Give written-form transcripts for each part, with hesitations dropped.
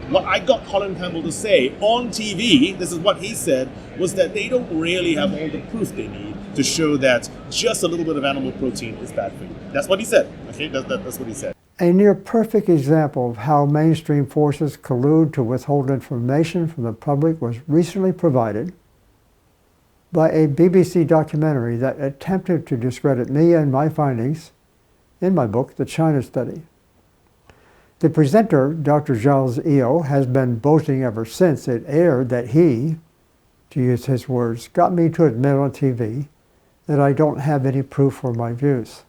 what I got Colin Campbell to say on TV, this is what he said, was that they don't really have all the proof they need to show that just a little bit of animal protein is bad for you. That's what he said. Okay, that's what he said. A near-perfect example of how mainstream forces collude to withhold information from the public was recently provided by a BBC documentary that attempted to discredit me and my findings in my book, The China Study. The presenter, Dr. Giles EO, has been boasting ever since it aired that he, to use his words, got me to admit on TV that I don't have any proof for my views.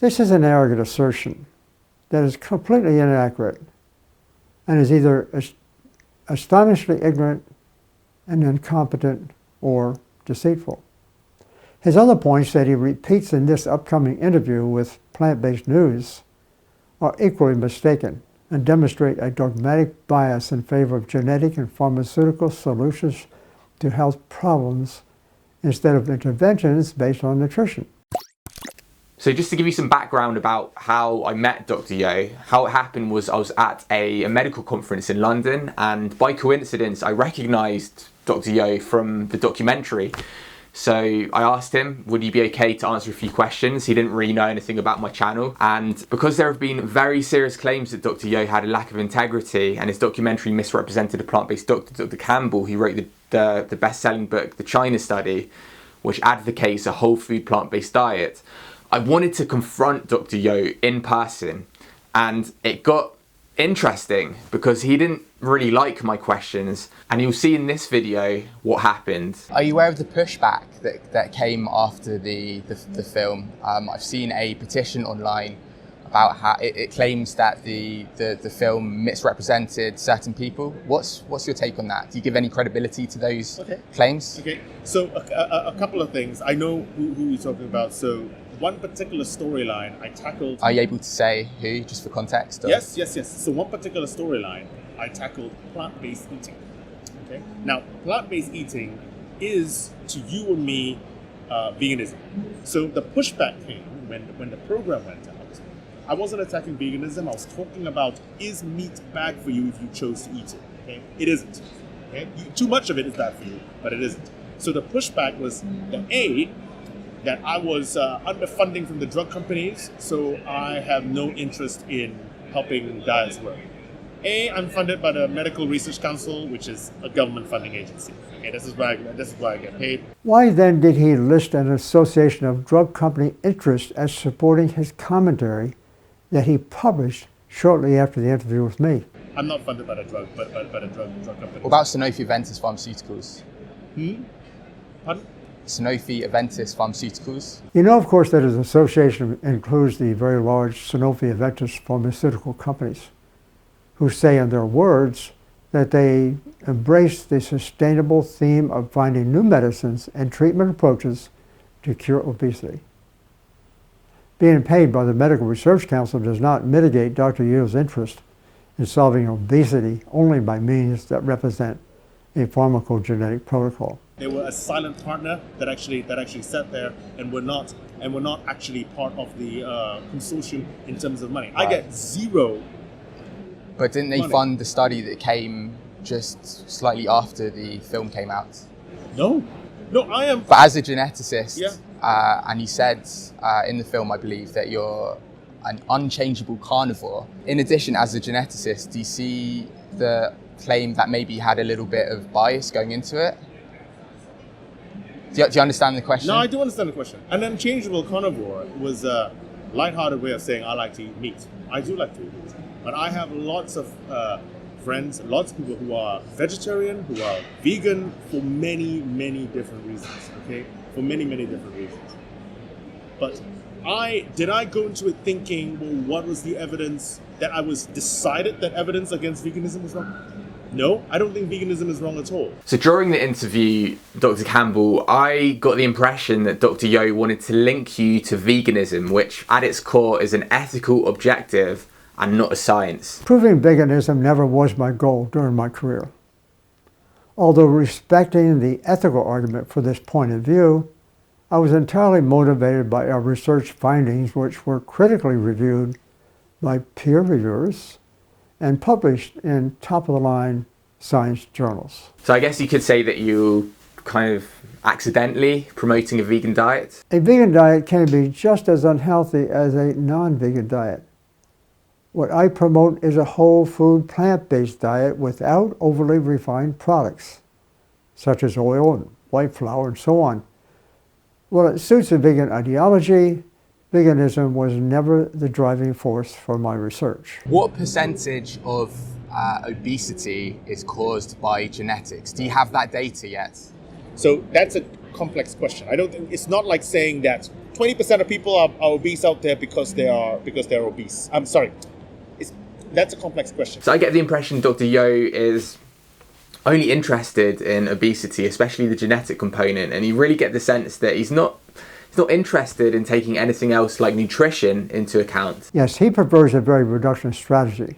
This is an arrogant assertion that is completely inaccurate and is either astonishingly ignorant and incompetent or deceitful. His other points that he repeats in this upcoming interview with Plant-Based News are equally mistaken and demonstrate a dogmatic bias in favor of genetic and pharmaceutical solutions to health problems instead of interventions based on nutrition. So just to give you some background about how I met Dr. Yo, how it happened was I was at a medical conference in London, and by coincidence I recognised Dr. Yo from the documentary. So I asked him, would he be okay to answer a few questions? He didn't really know anything about my channel. And because there have been very serious claims that Dr. Yo had a lack of integrity and his documentary misrepresented a plant-based doctor, Dr. Campbell, who wrote the best-selling book, The China Study, which advocates a whole food plant-based diet, I wanted to confront Dr. Yo in person. And it got interesting because he didn't really like my questions, and you'll see in this video what happened. Are you aware of the pushback that came after the film? I've seen a petition online about how it claims that the film misrepresented certain people. What's your take on that? Do you give any credibility to those claims? Okay, so a couple of things. I know who you're talking about. So one particular storyline I tackled. Are you able to say who, just for context? Or? Yes. So one particular storyline I tackled plant-based eating. Okay. Now, plant-based eating is, to you and me, veganism. So the pushback came when the program went out. I wasn't attacking veganism. I was talking about, is meat bad for you if you chose to eat it? Okay. It isn't. Okay. Too much of it is bad for you, but it isn't. So the pushback was that I was underfunding from the drug companies, so I have no interest in helping diets work. I'm funded by the Medical Research Council, which is a government funding agency. Okay, this is why I get paid. Why then did he list an association of drug company interests as supporting his commentary that he published shortly after the interview with me? I'm not funded by the drug company. What about Sanofi Aventis Pharmaceuticals? Pardon? Sanofi Aventis Pharmaceuticals. You know, of course, that his association includes the very large Sanofi Aventis pharmaceutical companies, who say in their words that they embrace the sustainable theme of finding new medicines and treatment approaches to cure obesity. Being paid by the Medical Research Council does not mitigate Dr. Yo's interest in solving obesity only by means that represent a pharmacogenetic protocol. They were a silent partner that actually sat there and were not actually part of the consortium in terms of money. Right. I get zero. But didn't they fund the study that came just slightly after the film came out? No, I am. But as a geneticist, and you said in the film, I believe, that you're an unchangeable carnivore. In addition, as a geneticist, do you see the claim that maybe you had a little bit of bias going into it? Do you understand the question? No, I do understand the question. An unchangeable carnivore was a lighthearted way of saying I like to eat meat. I do like to eat meat. But I have lots of friends, lots of people who are vegetarian, who are vegan for many, many different reasons, okay? For many, many different reasons. But did I go into it thinking, well, what was the evidence that I was decided that evidence against veganism was wrong? No, I don't think veganism is wrong at all. So during the interview, Dr. Campbell, I got the impression that Dr. Yo wanted to link you to veganism, which at its core is an ethical objective and not a science. Proving veganism never was my goal during my career. Although respecting the ethical argument for this point of view, I was entirely motivated by our research findings, which were critically reviewed by peer reviewers and published in top-of-the-line science journals. So I guess you could say that you kind of accidentally promoting a vegan diet? A vegan diet can be just as unhealthy as a non-vegan diet. What I promote is a whole food, plant-based diet without overly refined products, such as oil and white flour and so on. Well, it suits a vegan ideology. Veganism was never the driving force for my research. What percentage of obesity is caused by genetics? Do you have that data yet? So that's a complex question. I don't think it's not like saying that 20% of people are obese out there because they're obese. I'm sorry. That's a complex question. So I get the impression Dr. Yo is only interested in obesity, especially the genetic component, and you really get the sense that he's not interested in taking anything else like nutrition into account. Yes, he prefers a very reductionist strategy,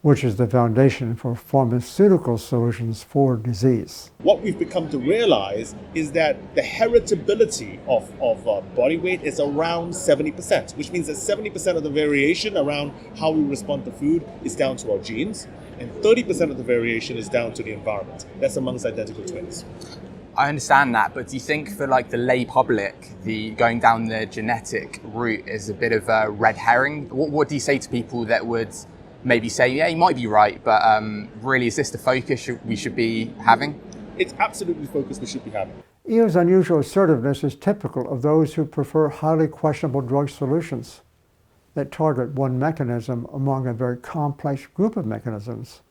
which is the foundation for pharmaceutical solutions for disease. What we've become to realize is that the heritability of body weight is around 70%, which means that 70% of the variation around how we respond to food is down to our genes, and 30% of the variation is down to the environment. That's amongst identical twins. I understand that, but do you think for like the lay public, the going down the genetic route is a bit of a red herring? What do you say to people that would maybe say, yeah, you might be right, but really, is this the focus we should be having? It's absolutely the focus we should be having. EU's unusual assertiveness is typical of those who prefer highly questionable drug solutions that target one mechanism among a very complex group of mechanisms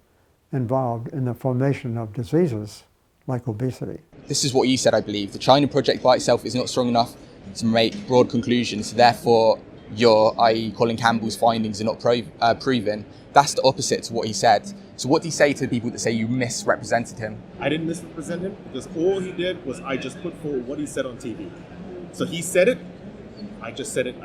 involved in the formation of diseases like obesity. This is what you said, I believe. The China project by itself is not strong enough to make broad conclusions. Therefore, your, i.e. Colin Campbell's findings are not proven. That's the opposite to what he said. So what do you say to the people that say you misrepresented him? I didn't misrepresent him because all he did was I just put forward what he said on TV. So he said it, I just said it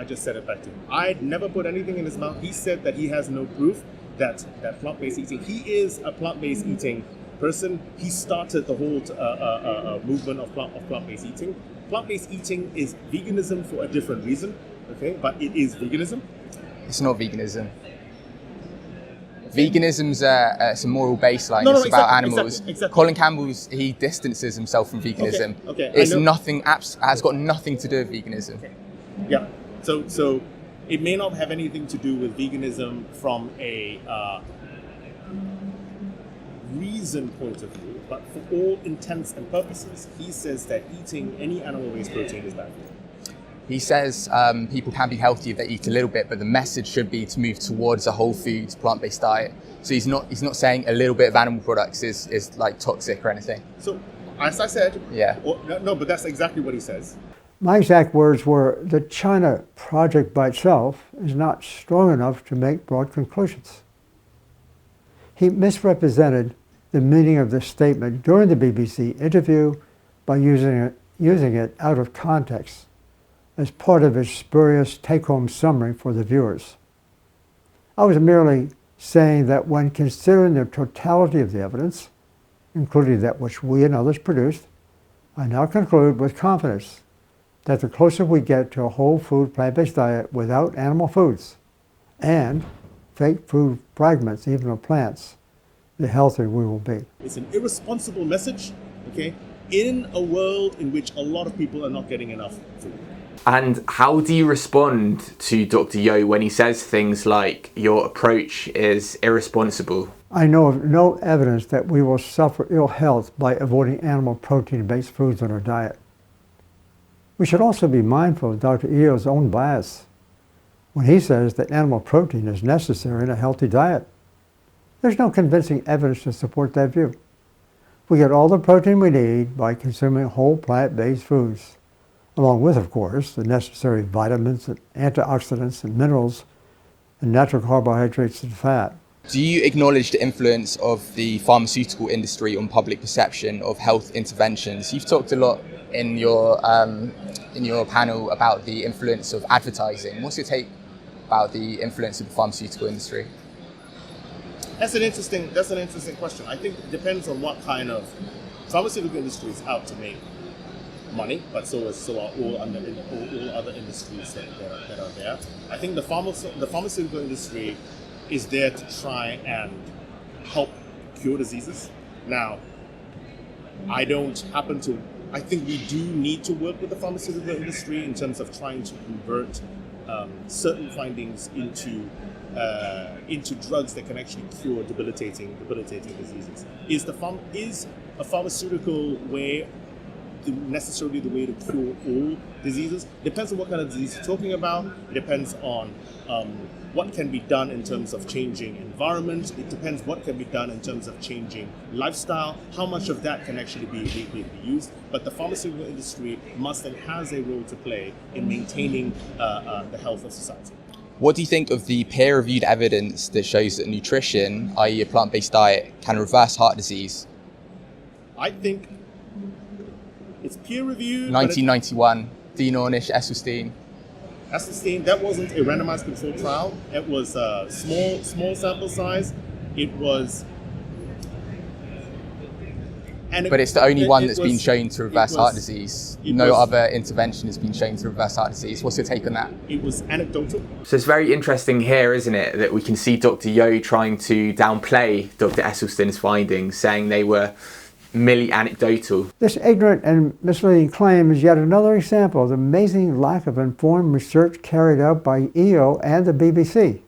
back to him. I never put anything in his mouth. He said that he has no proof that plant-based eating, he is a plant-based eating person. He started the whole movement of plant-based eating. Plant-based eating is veganism for a different reason, okay? But it is veganism. It's not veganism. Veganism's it's a moral baseline. No, it's about exactly, animals. Exactly. Colin Campbell's, he distances himself from veganism. Okay, It's nothing. Has got nothing to do with veganism. Okay. Yeah. So it may not have anything to do with veganism from a reason point of view, but for all intents and purposes, he says that eating any animal-based protein is bad for you. He says people can be healthy if they eat a little bit, but the message should be to move towards a whole foods, plant-based diet. So he's not saying a little bit of animal products is like toxic or anything. So, as I said, yeah. No, but that's exactly what he says. My exact words were, the China project by itself is not strong enough to make broad conclusions. He misrepresented the meaning of this statement during the BBC interview by using it out of context as part of his spurious take-home summary for the viewers. I was merely saying that when considering the totality of the evidence, including that which we and others produced, I now conclude with confidence that the closer we get to a whole food plant-based diet without animal foods and fake food fragments, even of plants, the healthier we will be. It's an irresponsible message, okay, in a world in which a lot of people are not getting enough food. And how do you respond to Dr. Yo when he says things like, your approach is irresponsible? I know of no evidence that we will suffer ill health by avoiding animal protein-based foods in our diet. We should also be mindful of Dr. Yo's own bias when he says that animal protein is necessary in a healthy diet. There's no convincing evidence to support that view. We get all the protein we need by consuming whole plant-based foods, along with, of course, the necessary vitamins and antioxidants and minerals and natural carbohydrates and fat. Do you acknowledge the influence of the pharmaceutical industry on public perception of health interventions? You've talked a lot in your panel about the influence of advertising. What's your take about the influence of the pharmaceutical industry? That's an interesting question. I think it depends on what kind of pharmaceutical industry is out to make money, but so are all other industries that are there. I think the pharmaceutical industry is there to try and help cure diseases. Now, I think we do need to work with the pharmaceutical industry in terms of trying to convert certain findings into drugs that can actually cure debilitating diseases. Is a pharmaceutical way necessarily the way to cure all diseases? Depends on what kind of disease you're talking about. It depends on what can be done in terms of changing environment. It depends what can be done in terms of changing lifestyle. How much of that can actually be used? But the pharmaceutical industry must and has a role to play in maintaining the health of society. What do you think of the peer-reviewed evidence that shows that nutrition, i.e. a plant-based diet, can reverse heart disease? I think it's peer-reviewed. 1991, Dean Ornish, Esselstyn. Esselstyn, that wasn't a randomized controlled trial. It was a small sample size. It was... But it's the only one that's been shown to reverse heart disease. No other intervention has been shown to reverse heart disease. What's your take on that? It was anecdotal. So it's very interesting here, isn't it, that we can see Dr. Yeo trying to downplay Dr. Esselstyn's findings, saying they were merely anecdotal. This ignorant and misleading claim is yet another example of the amazing lack of informed research carried out by EO and the BBC.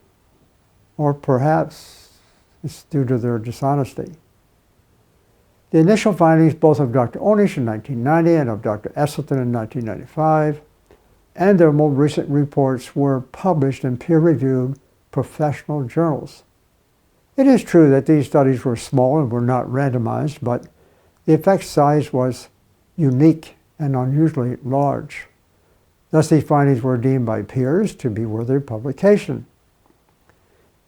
Or perhaps it's due to their dishonesty. The initial findings both of Dr. Ornish in 1990 and of Dr. Esselstyn in 1995, and their more recent reports were published in peer-reviewed professional journals. It is true that these studies were small and were not randomized, but the effect size was unique and unusually large. Thus, these findings were deemed by peers to be worthy of publication.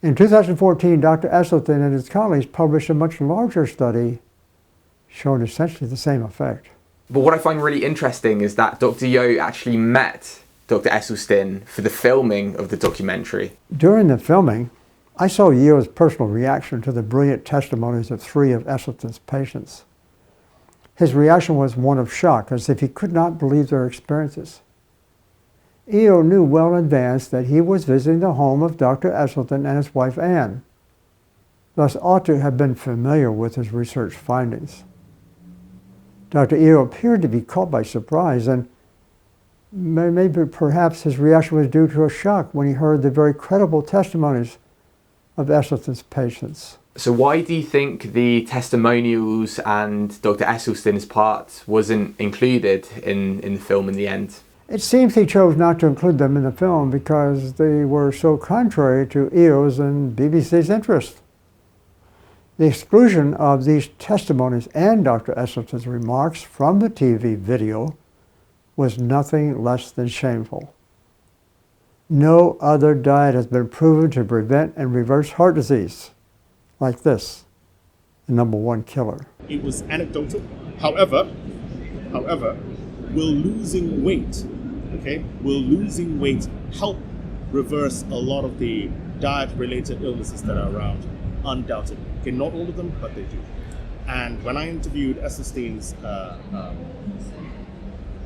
In 2014, Dr. Esselstyn and his colleagues published a much larger study showing essentially the same effect. But what I find really interesting is that Dr. Yeo actually met Dr. Esselstyn for the filming of the documentary. During the filming, I saw Yeo's personal reaction to the brilliant testimonies of 3 of Esselstyn's patients. His reaction was one of shock, as if he could not believe their experiences. Yeo knew well in advance that he was visiting the home of Dr. Esselstyn and his wife Anne, thus ought to have been familiar with his research findings. Dr. Yeo appeared to be caught by surprise, and maybe perhaps his reaction was due to a shock when he heard the very credible testimonies of Esselstyn's patients. So why do you think the testimonials and Dr. Esselstyn's part wasn't included in the film in the end? It seems he chose not to include them in the film because they were so contrary to EO's and BBC's interest. The exclusion of these testimonies and Dr. Esselstyn's remarks from the TV video was nothing less than shameful. No other diet has been proven to prevent and reverse heart disease like this, the #1 killer. It was anecdotal. However, will losing weight help reverse a lot of the diet-related illnesses that are around? Undoubtedly. Okay, not all of them, but they do. And when I interviewed Esselstyn's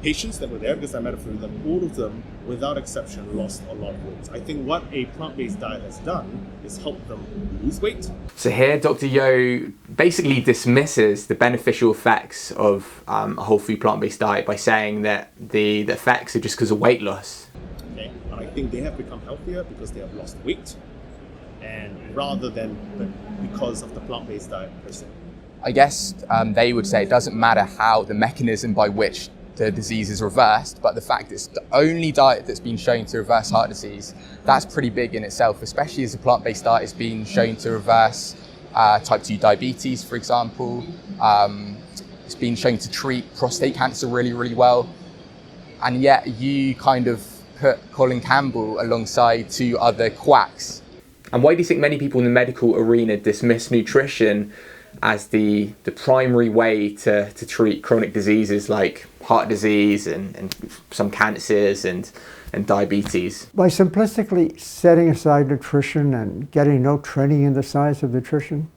patients that were there, because I met a few of them, all of them, without exception, lost a lot of weight. I think what a plant-based diet has done is help them lose weight. So here, Dr. Yeo basically dismisses the beneficial effects of a whole food plant-based diet by saying that the effects are just because of weight loss. Okay, and I think they have become healthier because they have lost weight, and rather than because of the plant-based diet per se. I guess they would say it doesn't matter how the mechanism by which the disease is reversed, but the fact it's the only diet that's been shown to reverse heart disease, that's pretty big in itself, especially as a plant-based diet has been shown to reverse type 2 diabetes, for example. It's been shown to treat prostate cancer really, really well. And yet you kind of put Colin Campbell alongside 2 other quacks. And why do you think many people in the medical arena dismiss nutrition as the primary way to treat chronic diseases like heart disease and some cancers and diabetes? By simplistically setting aside nutrition and getting no training in the science of nutrition,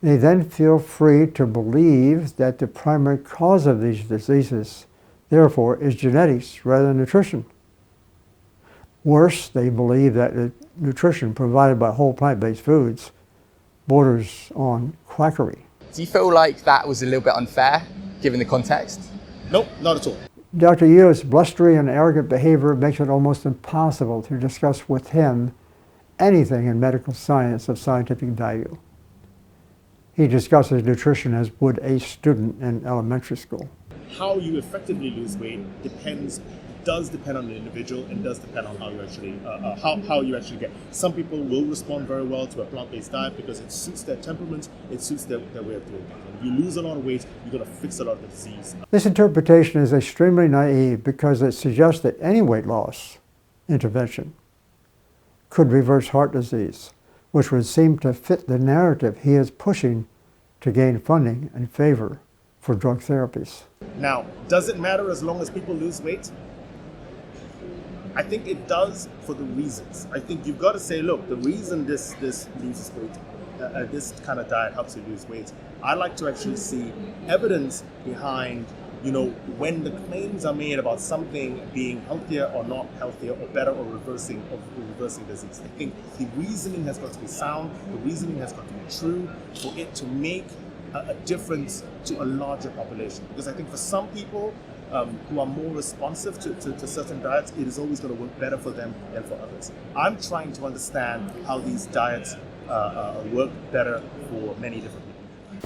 they then feel free to believe that the primary cause of these diseases, therefore, is genetics rather than nutrition. Worse, they believe that the nutrition provided by whole plant-based foods borders on quackery. Do you feel like that was a little bit unfair, given the context? Nope, not at all. Dr. Yu's blustery and arrogant behavior makes it almost impossible to discuss with him anything in medical science of scientific value. He discusses nutrition as would a student in elementary school. How you effectively lose weight does depend on the individual, and does depend on how you actually get. Some people will respond very well to a plant-based diet because it suits their temperament, it suits their way of doing things. If you lose a lot of weight, you're going to fix a lot of the disease. This interpretation is extremely naive because it suggests that any weight loss intervention could reverse heart disease, which would seem to fit the narrative he is pushing to gain funding and favor for drug therapies. Now, does it matter as long as people lose weight? I think it does for the reasons. I think you've got to say, look, the reason this loses weight, this kind of diet helps you lose weight, I like to actually see evidence behind, when the claims are made about something being healthier or not healthier or better or reversing disease. I think the reasoning has got to be sound, the reasoning has got to be true for it to make a difference to a larger population. Because I think for some people who are more responsive to certain diets, it is always going to work better for them than for others. I'm trying to understand how these diets work better for many different people.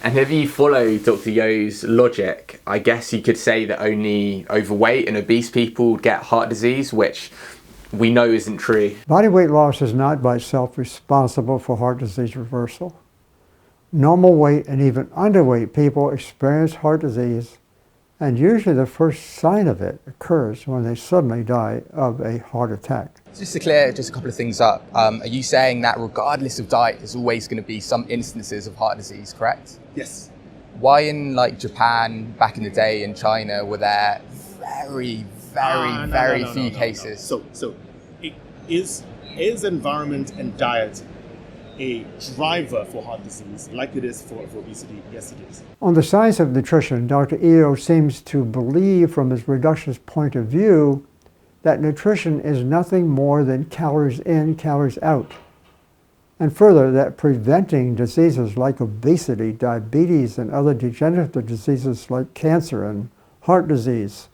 And if you follow Dr. Yo's logic, I guess you could say that only overweight and obese people get heart disease, which we know isn't true. Body weight loss is not by itself responsible for heart disease reversal. Normal weight and even underweight people experience heart disease, and usually the first sign of it occurs when they suddenly die of a heart attack. Just to clear just a couple of things up, are you saying that regardless of diet, there's always going to be some instances of heart disease, correct? Yes. Why in Japan back in the day, in China, were there very few cases? So is environment and diet a driver for heart disease like it is for obesity? Yes, it is. On the science of nutrition, Dr. Io seems to believe from his reductionist point of view that nutrition is nothing more than calories in, calories out. And further, that preventing diseases like obesity, diabetes, and other degenerative diseases like cancer and heart disease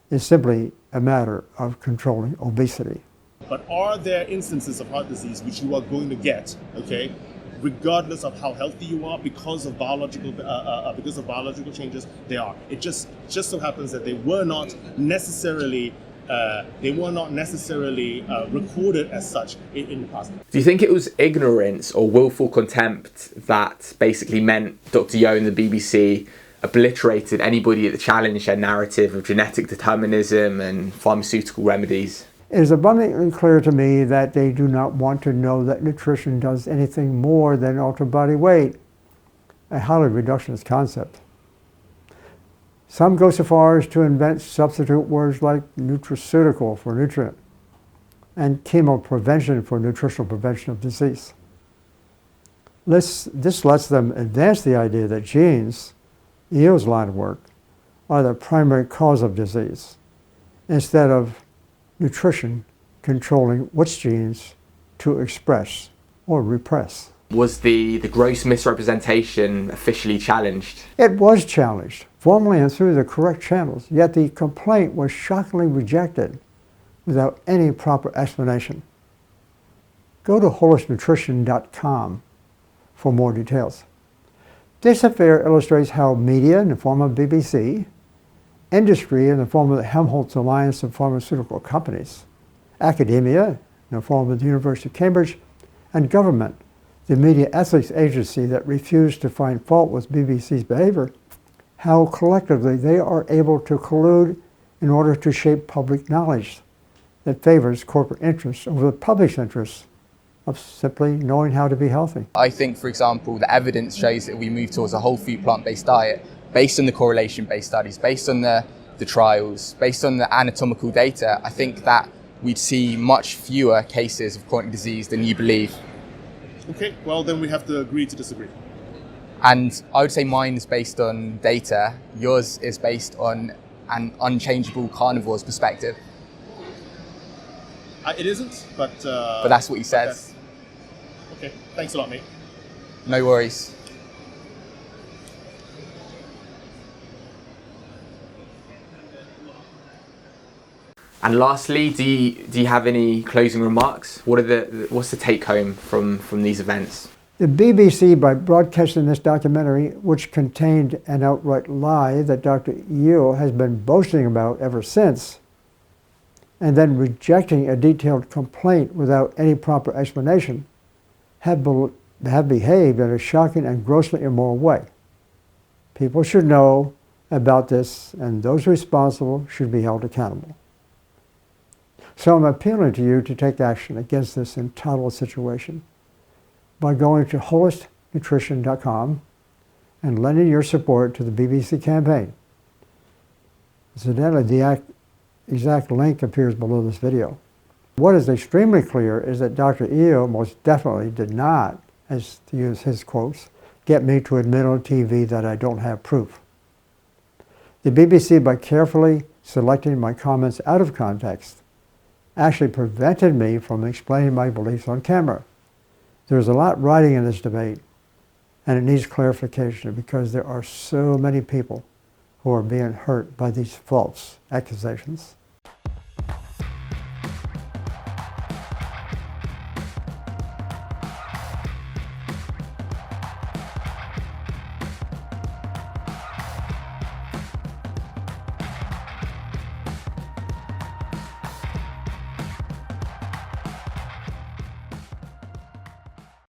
is simply a matter of controlling obesity. But are there instances of heart disease which you are going to get, okay, regardless of how healthy you are, because of biological changes? They are. It just so happens that they were not necessarily recorded as such in the past. Do you think it was ignorance or willful contempt that basically meant Dr. Yo and the BBC obliterated anybody that challenged their narrative of genetic determinism and pharmaceutical remedies? It is abundantly clear to me that they do not want to know that nutrition does anything more than alter body weight, a highly reductionist concept. Some go so far as to invent substitute words like nutraceutical for nutrient and chemoprevention for nutritional prevention of disease. This lets them advance the idea that genes, Io's line of work, are the primary cause of disease, instead of nutrition controlling which genes to express or repress. Was the gross misrepresentation officially challenged? It was challenged, formally and through the correct channels, yet the complaint was shockingly rejected without any proper explanation. Go to holisnutrition.com for more details. This affair illustrates how media in the form of BBC, industry in the form of the Helmholtz Alliance of Pharmaceutical Companies, academia in the form of the University of Cambridge, and government, the media ethics agency that refused to find fault with BBC's behavior, how collectively they are able to collude in order to shape public knowledge that favors corporate interests over the public's interests of simply knowing how to be healthy. I think, for example, the evidence shows that we move towards a whole food plant-based diet based on the correlation-based studies, based on the trials, based on the anatomical data. I think that we'd see much fewer cases of chronic disease than you believe. Okay, well then we have to agree to disagree. And I would say mine is based on data, yours is based on an unchangeable carnivore's perspective. It isn't, but that's what he said. Okay, thanks a lot, mate. No worries. And lastly, do you have any closing remarks? What's the take home from these events? The BBC, by broadcasting this documentary, which contained an outright lie that Dr. Yeo has been boasting about ever since, and then rejecting a detailed complaint without any proper explanation, have behaved in a shocking and grossly immoral way. People should know about this, and those responsible should be held accountable. So I'm appealing to you to take action against this entitled situation by going to holistnutrition.com and lending your support to the BBC campaign. Incidentally, the exact link appears below this video. What is extremely clear is that Dr. Yeo most definitely did not, as to use his quotes, get me to admit on TV that I don't have proof. The BBC, by carefully selecting my comments out of context, actually prevented me from explaining my beliefs on camera. There's a lot riding in this debate, and it needs clarification because there are so many people who are being hurt by these false accusations.